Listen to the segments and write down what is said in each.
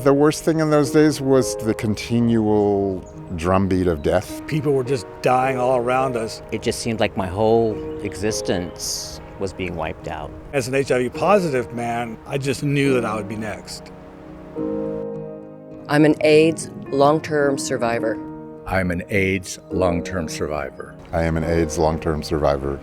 The worst thing in those days was the continual drumbeat of death. People were just dying all around us. It just seemed like my whole existence was being wiped out. As an HIV positive man, I just knew that I would be next. I'm an AIDS long-term survivor. I'm an AIDS long-term survivor. I am an AIDS long-term survivor.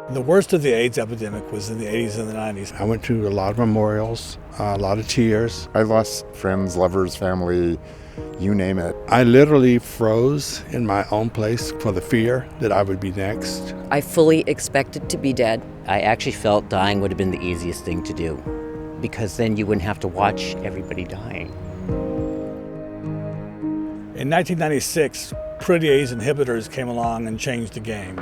The worst of the AIDS epidemic was in the 80s and the 90s. I went to a lot of memorials, a lot of tears. I lost friends, lovers, family, you name it. I literally froze in my own place for the fear that I would be next. I fully expected to be dead. I actually felt dying would have been the easiest thing to do, because then you wouldn't have to watch everybody dying. In 1996, protease inhibitors came along and changed the game.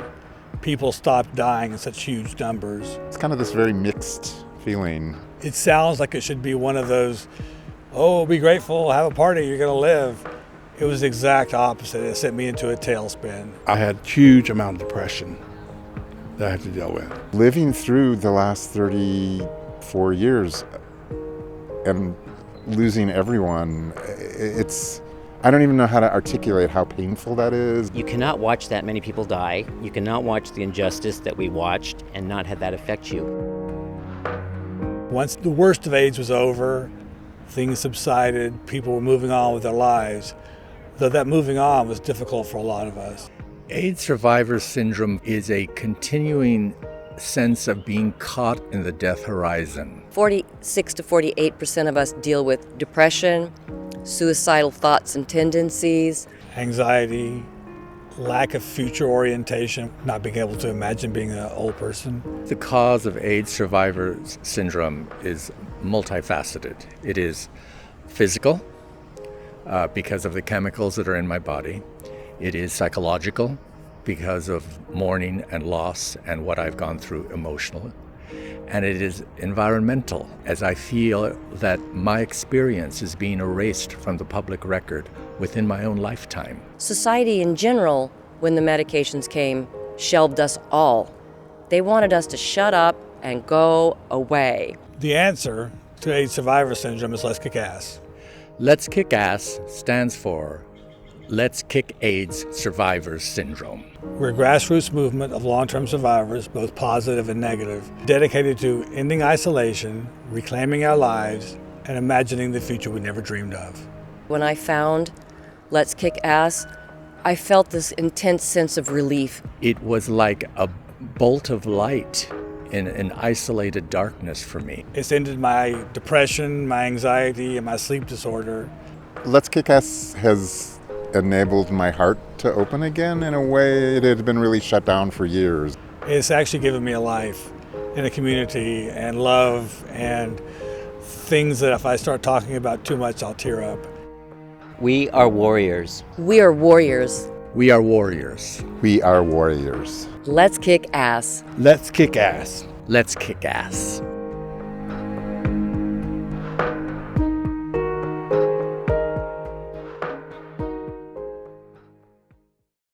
People stopped dying in such huge numbers. It's kind of this very mixed feeling. It sounds like it should be one of those, oh, be grateful, have a party, you're going to live. It was the exact opposite. It sent me into a tailspin. I had huge amount of depression that I had to deal with. Living through the last 34 years and losing everyone, I don't even know how to articulate how painful that is. You cannot watch that many people die. You cannot watch the injustice that we watched and not have that affect you. Once the worst of AIDS was over, things subsided, people were moving on with their lives, though that moving on was difficult for a lot of us. AIDS survivor syndrome is a continuing sense of being caught in the death horizon. 46 to 48% of us deal with depression, suicidal thoughts and tendencies, Anxiety, lack of future orientation, not being able to imagine being an old person. The cause of AIDS survivor syndrome is multifaceted. It is physical, because of the chemicals that are in my body. It is psychological, because of mourning and loss and what I've gone through emotionally. And it is environmental, as I feel that my experience is being erased from the public record within my own lifetime. Society in general, when the medications came, shelved us all. They wanted us to shut up and go away. The answer to AIDS survivor syndrome is let's kick ass. Let's Kick Ass stands for Let's Kick AIDS Survivors Syndrome. We're a grassroots movement of long-term survivors, both positive and negative, dedicated to ending isolation, reclaiming our lives, and imagining the future we never dreamed of. When I found Let's Kick Ass, I felt this intense sense of relief. It was like a bolt of light in an isolated darkness for me. It's ended my depression, my anxiety, and my sleep disorder. Let's Kick Ass has enabled my heart to open again in a way it had been really shut down for years. It's actually given me a life in a community and love and things that if I start talking about too much, I'll tear up. We are warriors. We are warriors. We are warriors. We are warriors. Let's kick ass. Let's kick ass. Let's kick ass.